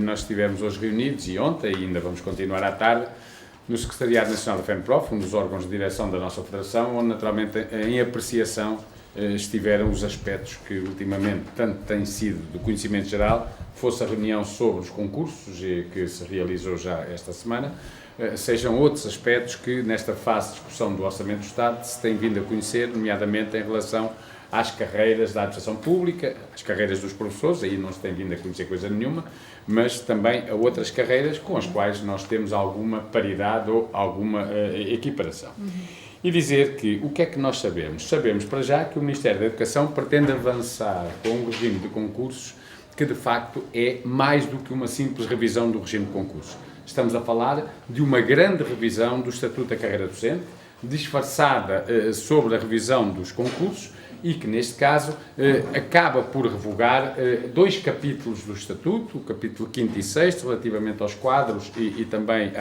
Nós estivemos hoje reunidos, e ontem, e ainda vamos continuar à tarde, no Secretariado Nacional da FENPROF, um dos órgãos de direção da nossa Federação, onde naturalmente em apreciação estiveram os aspectos que ultimamente tanto têm sido do conhecimento geral, fosse a reunião sobre os concursos que se realizou já esta semana, sejam outros aspectos que nesta fase de discussão do Orçamento do Estado se tem vindo a conhecer, nomeadamente em relação às carreiras da administração pública, às carreiras dos professores, aí não se tem vindo a conhecer coisa nenhuma, mas também a outras carreiras com as quais nós temos alguma paridade ou alguma equiparação. E dizer que o que é que nós sabemos? Sabemos para já que o Ministério da Educação pretende avançar com um regime de concursos que de facto é mais do que uma simples revisão do regime de concursos. Estamos a falar de uma grande revisão do Estatuto da Carreira Docente, disfarçada sobre a revisão dos concursos, e que, neste caso, acaba por revogar dois capítulos do Estatuto, o capítulo 5º e 6º, relativamente aos quadros e também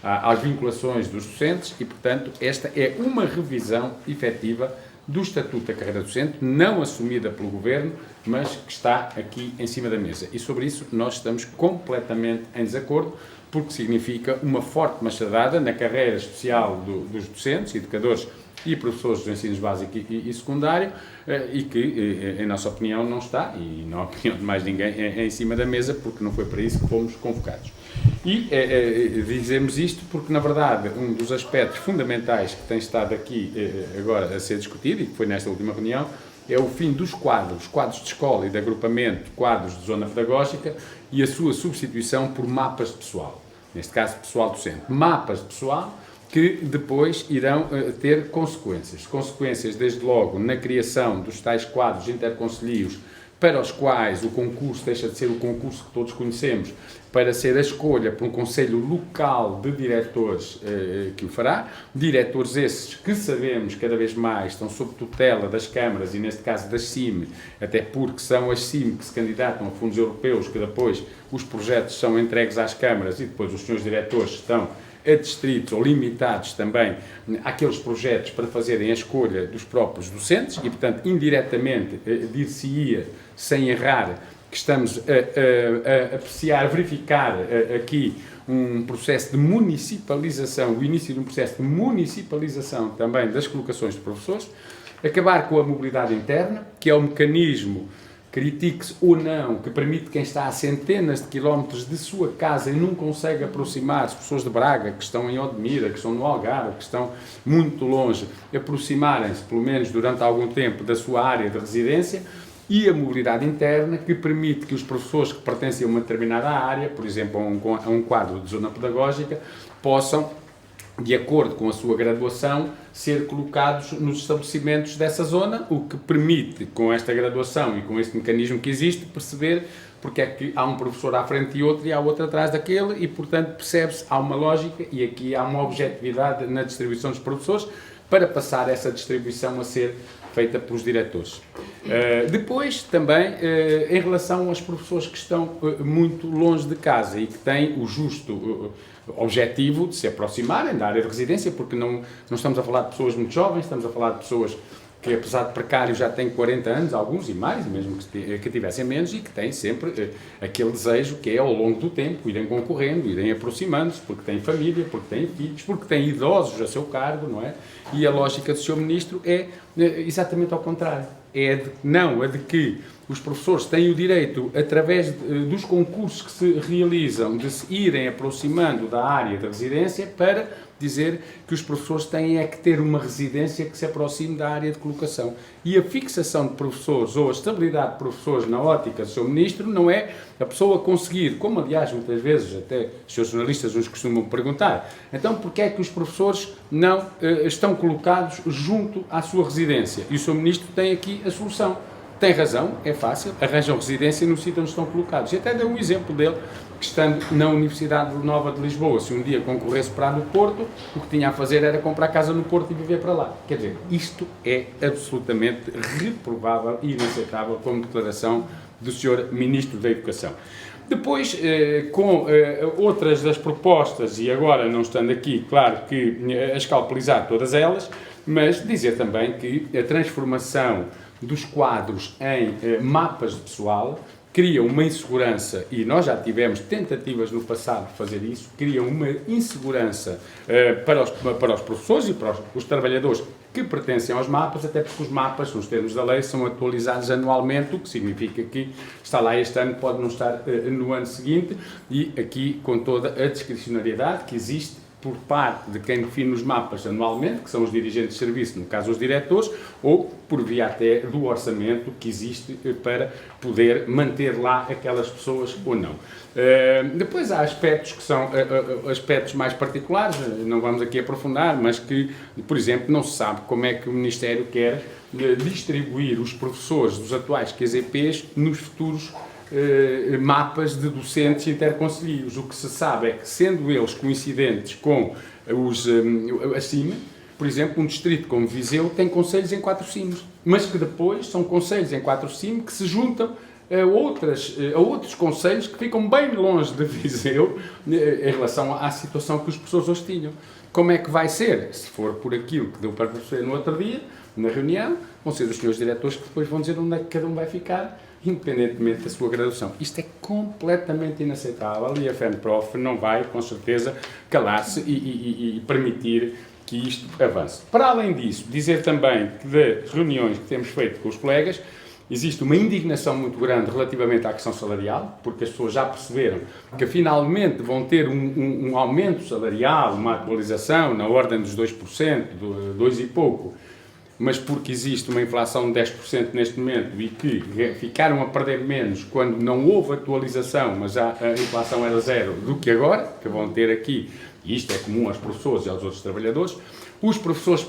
às vinculações dos docentes, e, portanto, esta é uma revisão efetiva do Estatuto da Carreira Docente, não assumida pelo Governo, mas que está aqui em cima da mesa. E sobre isso nós estamos completamente em desacordo, porque significa uma forte machadada na carreira especial dos docentes, educadores e professores dos ensinos básico e secundário, e que, em nossa opinião, não está, e na opinião de mais ninguém, é em cima da mesa, porque não foi para isso que fomos convocados. E dizemos isto porque, na verdade, um dos aspectos fundamentais que tem estado aqui agora a ser discutido, e que foi nesta última reunião, é o fim dos quadros de escola e de agrupamento, quadros de zona pedagógica, e a sua substituição por mapas de pessoal, neste caso pessoal docente. Mapas de pessoal que depois irão ter consequências. Consequências, desde logo, na criação dos tais quadros interconcelhios, para os quais o concurso deixa de ser o concurso que todos conhecemos, para ser a escolha por um conselho local de diretores que o fará. Diretores esses que sabemos cada vez mais estão sob tutela das câmaras e, neste caso, das CIM, até porque são as CIM que se candidatam a fundos europeus, que depois os projetos são entregues às câmaras e depois os senhores diretores estão adstritos ou limitados também àqueles projetos para fazerem a escolha dos próprios docentes e, portanto, indiretamente dir-se-ia, sem errar, que estamos a apreciar, verificar aqui um processo de municipalização, o início de um processo de municipalização também das colocações de professores, acabar com a mobilidade interna, que é o mecanismo, critique-se ou não, que permite quem está a centenas de quilómetros de sua casa e não consegue aproximar-se, pessoas de Braga, que estão em Odmira, que estão no Algarve, que estão muito longe, aproximarem-se, pelo menos durante algum tempo, da sua área de residência, e a mobilidade interna, que permite que os professores que pertencem a uma determinada área, por exemplo, a um quadro de zona pedagógica, possam, de acordo com a sua graduação, ser colocados nos estabelecimentos dessa zona, o que permite, com esta graduação e com este mecanismo que existe, perceber porque é que há um professor à frente e outro, e há outro atrás daquele, e, portanto, percebe-se, há uma lógica, e aqui há uma objetividade na distribuição dos professores, para passar essa distribuição a ser feita pelos diretores. Depois, também, em relação aos professores que estão muito longe de casa e que têm o justo objetivo de se aproximarem da área de residência, porque não estamos a falar de pessoas muito jovens, estamos a falar de pessoas que, apesar de precários, já têm 40 anos, alguns e mais, mesmo que tivessem menos, e que têm sempre aquele desejo que é, ao longo do tempo, irem concorrendo, irem aproximando-se, porque têm família, porque têm filhos, porque têm idosos a seu cargo, não é? E a lógica do Sr. Ministro é exatamente ao contrário. É de que os professores têm o direito, através dos concursos que se realizam, de se irem aproximando da área de residência, para dizer que os professores têm é que ter uma residência que se aproxime da área de colocação. E a fixação de professores, ou a estabilidade de professores na ótica do Sr. Ministro, não é a pessoa conseguir, como aliás muitas vezes até os seus jornalistas nos costumam perguntar, então porquê é que os professores não estão colocados junto à sua residência? E o Sr. Ministro tem aqui a solução. Tem razão, é fácil, arranjam residência no sítio onde estão colocados. E até deu um exemplo dele, que estando na Universidade Nova de Lisboa, se um dia concorresse para a do Porto, o que tinha a fazer era comprar casa no Porto e viver para lá. Quer dizer, isto é absolutamente reprovável e inaceitável como declaração do Sr. Ministro da Educação. Depois, com outras das propostas, e agora não estando aqui, claro que a escalpelizar todas elas, mas dizer também que a transformação dos quadros em mapas de pessoal cria uma insegurança, e nós já tivemos tentativas no passado de fazer isso, cria uma insegurança para os professores e para os trabalhadores que pertencem aos mapas, até porque os mapas, nos termos da lei, são atualizados anualmente, o que significa que está lá este ano, pode não estar no ano seguinte, e aqui com toda a discricionariedade que existe por parte de quem define os mapas anualmente, que são os dirigentes de serviço, no caso os diretores, ou por via até do orçamento que existe para poder manter lá aquelas pessoas ou não. Depois há aspectos que são aspectos mais particulares, não vamos aqui aprofundar, mas que, por exemplo, não se sabe como é que o Ministério quer distribuir os professores dos atuais QZPs nos futuros mapas de docentes interconcelhios. O que se sabe é que, sendo eles coincidentes com os acima, por exemplo, um distrito como Viseu tem concelhos em 4 cimos, mas que depois são concelhos em 4 cimos que se juntam a outros concelhos que ficam bem longe de Viseu em relação à situação que os professores hoje tinham. Como é que vai ser? Se for por aquilo que deu para perceber no outro dia, na reunião, vão ser os senhores diretores que depois vão dizer onde é que cada um vai ficar, independentemente da sua graduação. Isto é completamente inaceitável e a FENPROF não vai, com certeza, calar-se e permitir que isto avance. Para além disso, dizer também que das reuniões que temos feito com os colegas, existe uma indignação muito grande relativamente à questão salarial, porque as pessoas já perceberam que finalmente vão ter um aumento salarial, uma atualização na ordem dos 2%, 2 e pouco, mas porque existe uma inflação de 10% neste momento e que ficaram a perder menos quando não houve atualização, mas já a inflação era zero, do que agora, que vão ter aqui, e isto é comum aos professores e aos outros trabalhadores. Os professores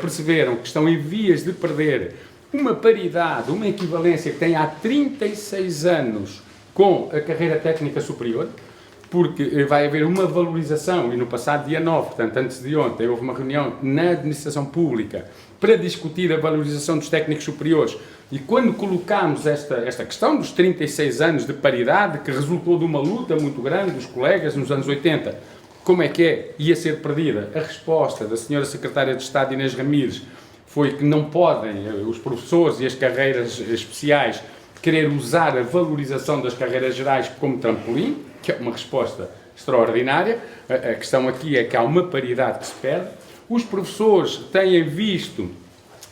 perceberam que estão em vias de perder uma paridade, uma equivalência que tem há 36 anos com a carreira técnica superior, porque vai haver uma valorização, e no passado dia 9, portanto antes de ontem, houve uma reunião na administração pública para discutir a valorização dos técnicos superiores, e quando colocámos esta questão dos 36 anos de paridade, que resultou de uma luta muito grande dos colegas nos anos 80, como é que ia ser perdida? A resposta da senhora Secretária de Estado Inês Ramires foi que não podem os professores e as carreiras especiais querer usar a valorização das carreiras gerais como trampolim, que é uma resposta extraordinária. A questão aqui é que há uma paridade que se perde. Os professores têm visto,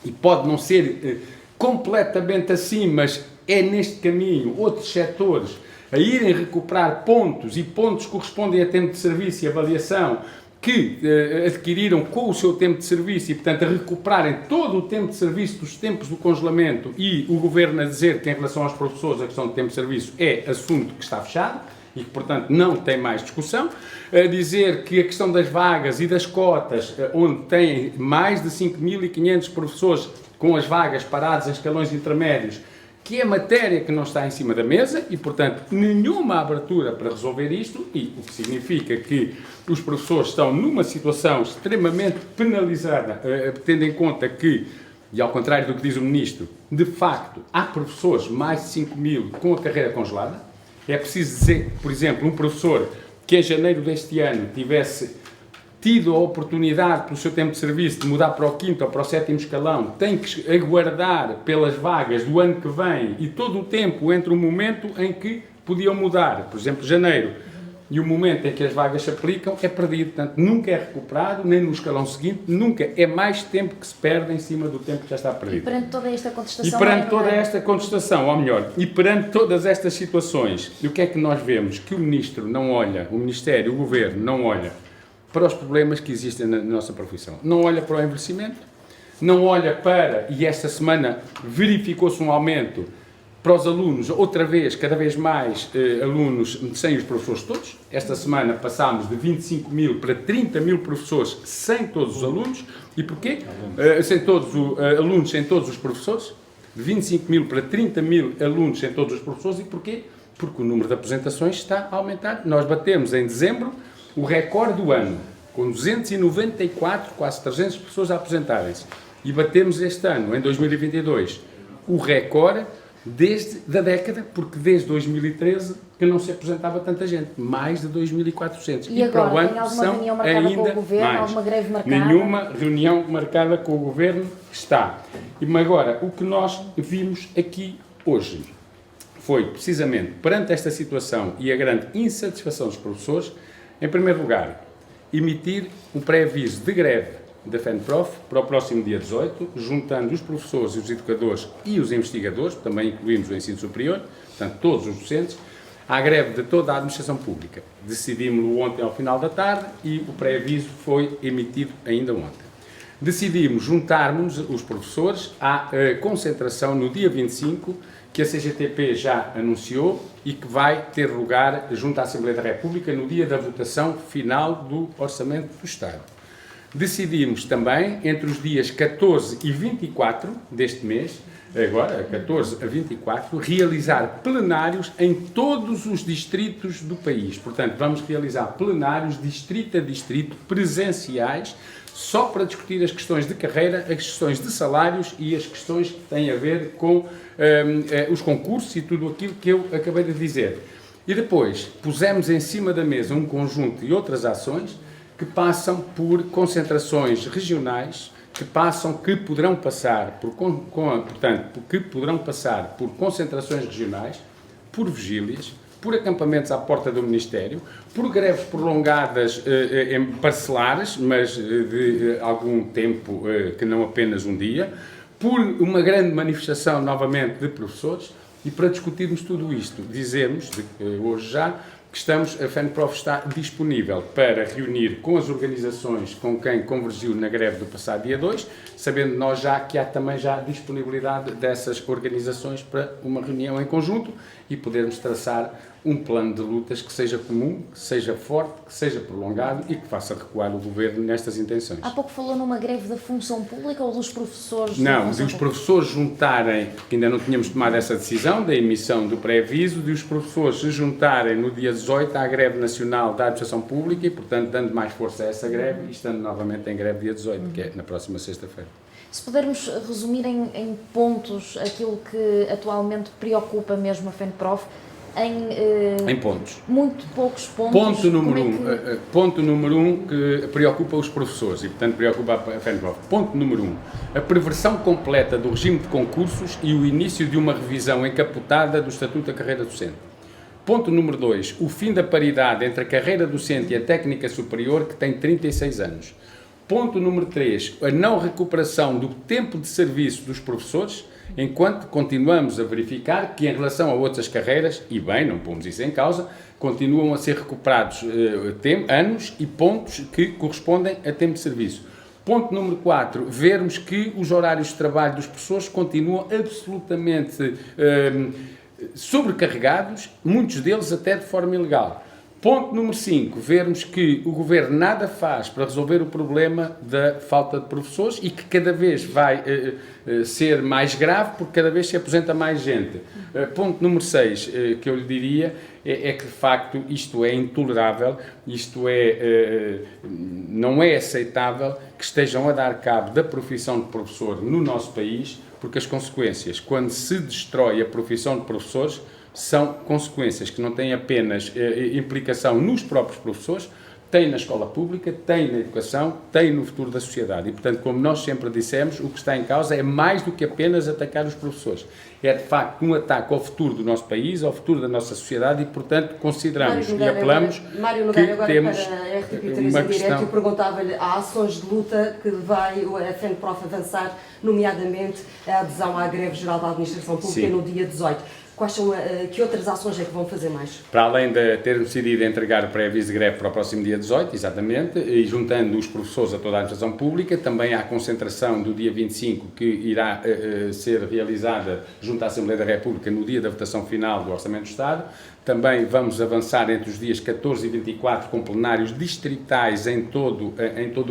e pode não ser completamente assim, mas é neste caminho, outros setores a irem recuperar pontos, e pontos correspondem a tempo de serviço e avaliação, que adquiriram com o seu tempo de serviço e, portanto, a recuperarem todo o tempo de serviço dos tempos do congelamento, e o Governo a dizer que, em relação aos professores, a questão do tempo de serviço é assunto que está fechado e que, portanto, não tem mais discussão. A dizer que a questão das vagas e das cotas, onde têm mais de 5.500 professores com as vagas paradas em escalões intermédios, que é matéria que não está em cima da mesa e, portanto, nenhuma abertura para resolver isto, e o que significa que os professores estão numa situação extremamente penalizada, tendo em conta que, e ao contrário do que diz o Ministro, de facto, há professores, mais de 5.000, com a carreira congelada. É preciso dizer que, por exemplo, um professor que em janeiro deste ano tivesse tido a oportunidade, pelo seu tempo de serviço, de mudar para o 5º ou para o 7º escalão, tem que aguardar pelas vagas do ano que vem e todo o tempo entre o momento em que podiam mudar, por exemplo, janeiro, e o momento em que as vagas se aplicam, é perdido. Portanto, nunca é recuperado, nem no escalão seguinte, nunca. É mais tempo que se perde em cima do tempo que já está perdido. E perante toda esta contestação... E perante toda esta contestação, ou melhor, e perante todas estas situações, o que é que nós vemos? Que o Ministro não olha, o Ministério, o Governo não olha para os problemas que existem na nossa profissão. Não olha para o envelhecimento, não olha para, e esta semana verificou-se um aumento para os alunos, outra vez, cada vez mais alunos sem os professores todos. Esta semana passámos de 25.000 para 30.000 professores sem todos os alunos. E porquê? Sem todos os alunos, sem todos os professores. De 25.000 para 30.000 alunos sem todos os professores. E porquê? Porque o número de apresentações está a aumentar. Nós batemos em dezembro o recorde do ano, com 294, quase 300 pessoas a apresentarem-se. E batemos este ano, em 2022, o recorde da década, porque desde 2013 que não se apresentava tanta gente, mais de 2.400. E agora, para o ano tem alguma são reunião marcada ainda com o Governo, mais. alguma greve marcada? Nenhuma reunião marcada com o Governo está. E agora, o que nós vimos aqui hoje foi, precisamente, perante esta situação e a grande insatisfação dos professores, em primeiro lugar, emitir um pré-aviso de greve da FENPROF para o próximo dia 18, juntando os professores, os educadores e os investigadores, também incluímos o ensino superior, portanto, todos os docentes, à greve de toda a administração pública. Decidimos-lo ontem ao final da tarde e o pré-aviso foi emitido ainda ontem. Decidimos juntarmos os professores à concentração no dia 25, que a CGTP já anunciou e que vai ter lugar junto à Assembleia da República no dia da votação final do Orçamento do Estado. Decidimos também, entre os dias 14 e 24 deste mês, agora, 14 a 24, realizar plenários em todos os distritos do país. Portanto, vamos realizar plenários distrito a distrito, presenciais, só para discutir as questões de carreira, as questões de salários e as questões que têm a ver com os concursos e tudo aquilo que eu acabei de dizer. E depois pusemos em cima da mesa um conjunto de outras ações que passam por concentrações regionais, que poderão passar por concentrações regionais, por vigílias, por acampamentos à porta do Ministério, por greves prolongadas parcelares, mas de algum tempo, que não apenas um dia, por uma grande manifestação, novamente, de professores, e para discutirmos tudo isto, dizemos, hoje já, que a FENPROF está disponível para reunir com as organizações com quem convergiu na greve do passado dia 2, sabendo nós já que há também já disponibilidade dessas organizações para uma reunião em conjunto e podermos traçar um plano de lutas que seja comum, que seja forte, que seja prolongado e que faça recuar o Governo nestas intenções. Há pouco falou numa greve da função pública ou dos professores? Não, de os professores juntarem, porque ainda não tínhamos tomado essa decisão da emissão do pré-aviso, de os professores se juntarem no dia 18 à greve nacional da administração pública e, portanto, dando mais força a essa greve e estando novamente em greve dia 18, que é na próxima sexta-feira. Se pudermos resumir em pontos aquilo que atualmente preocupa mesmo a FENPROF, em pontos. Muito poucos pontos. Ponto número um que preocupa os professores e, portanto, preocupa a FENPROF. Ponto número um, a perversão completa do regime de concursos e o início de uma revisão encapotada do Estatuto da Carreira Docente. Ponto número 2, o fim da paridade entre a carreira docente e a técnica superior, que tem 36 anos. Ponto número 3, a não recuperação do tempo de serviço dos professores, enquanto continuamos a verificar que, em relação a outras carreiras, e bem, não pomos isso em causa, continuam a ser recuperados anos e pontos que correspondem a tempo de serviço. Ponto número 4, vermos que os horários de trabalho dos professores continuam absolutamente sobrecarregados, muitos deles até de forma ilegal. Ponto número 5, vermos que o Governo nada faz para resolver o problema da falta de professores e que cada vez vai ser mais grave porque cada vez se aposenta mais gente. Ponto número 6, que eu lhe diria, é que de facto isto é intolerável, não é aceitável que estejam a dar cabo da profissão de professor no nosso país, porque as consequências, quando se destrói a profissão de professores, são consequências que não têm apenas implicação nos próprios professores, têm na escola pública, têm na educação, têm no futuro da sociedade. E, portanto, como nós sempre dissemos, o que está em causa é mais do que apenas atacar os professores. É, de facto, um ataque ao futuro do nosso país, ao futuro da nossa sociedade e, portanto, consideramos e apelamos que temos para a RTP3 em direto, eu perguntava-lhe, há ações de luta que vai a FENPROF avançar, nomeadamente a adesão à greve geral da administração pública. Sim. No dia 18. Que outras ações é que vão fazer mais? Para além de termos decidido entregar o pré-aviso de greve para o próximo dia 18, exatamente, e juntando os professores a toda a administração pública, também há a concentração do dia 25 que irá ser realizada junto à Assembleia da República no dia da votação final do Orçamento do Estado. Também vamos avançar entre os dias 14 e 24 com plenários distritais em todo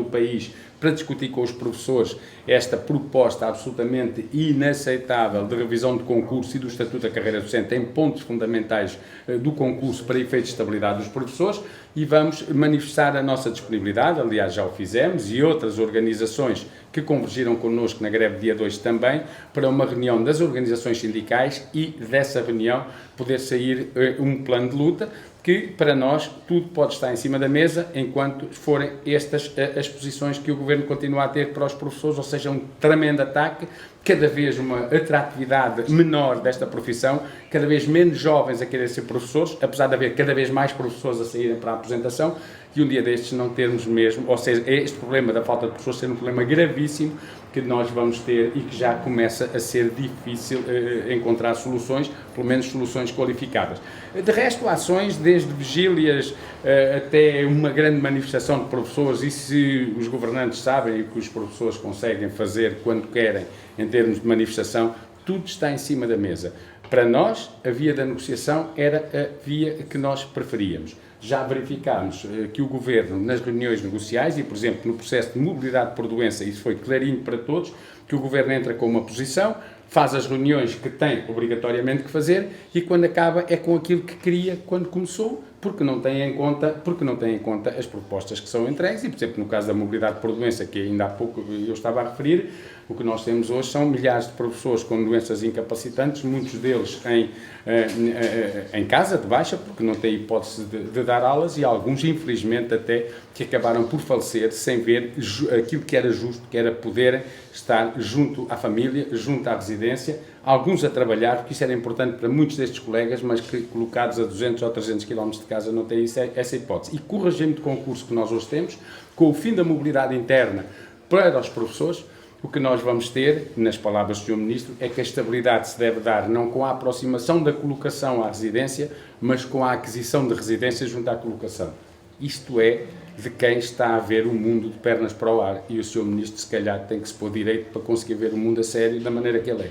o país para discutir com os professores esta proposta absolutamente inaceitável de revisão de concurso e do Estatuto da Carreira Docente em pontos fundamentais do concurso para efeitos de estabilidade dos professores e vamos manifestar a nossa disponibilidade, aliás já o fizemos, e outras organizações que convergiram connosco na greve dia 2 também, para uma reunião das organizações sindicais e dessa reunião poder sair um plano de luta que, para nós, tudo pode estar em cima da mesa enquanto forem estas as posições que o Governo continua a ter para os professores, ou seja, um tremendo ataque cada vez uma atratividade menor desta profissão, cada vez menos jovens a querer ser professores, apesar de haver cada vez mais professores a saírem para a aposentação, e um dia destes não termos mesmo, ou seja, este problema da falta de professores ser um problema gravíssimo que nós vamos ter e que já começa a ser difícil encontrar soluções, pelo menos soluções qualificadas. De resto, ações desde vigílias até uma grande manifestação de professores, e se os governantes sabem o que os professores conseguem fazer quando querem, em termos de manifestação, tudo está em cima da mesa. Para nós, a via da negociação era a via que nós preferíamos. Já verificámos que o Governo, nas reuniões negociais, e, por exemplo, no processo de mobilidade por doença, isso foi clarinho para todos, que o Governo entra com uma posição, faz as reuniões que tem obrigatoriamente que fazer e, quando acaba, é com aquilo que queria quando começou, porque não tem em conta as propostas que são entregues e, por exemplo, no caso da mobilidade por doença, que ainda há pouco eu estava a referir, o que nós temos hoje são milhares de professores com doenças incapacitantes, muitos deles em casa, de baixa, porque não têm hipótese de dar aulas, e alguns, infelizmente, até que acabaram por falecer sem ver aquilo que era justo, que era poderem estar junto à família, junto à residência, alguns a trabalhar, porque isso era importante para muitos destes colegas, mas que colocados a 200 ou 300 km de casa não têm essa hipótese. E com o regime de concurso que nós hoje temos, com o fim da mobilidade interna para os professores, o que nós vamos ter, nas palavras do Sr. Ministro, é que a estabilidade se deve dar não com a aproximação da colocação à residência, mas com a aquisição de residência junto à colocação. Isto é de quem está a ver o mundo de pernas para o ar, e o Sr. Ministro, se calhar, tem que se pôr direito para conseguir ver o mundo a sério da maneira que ele é.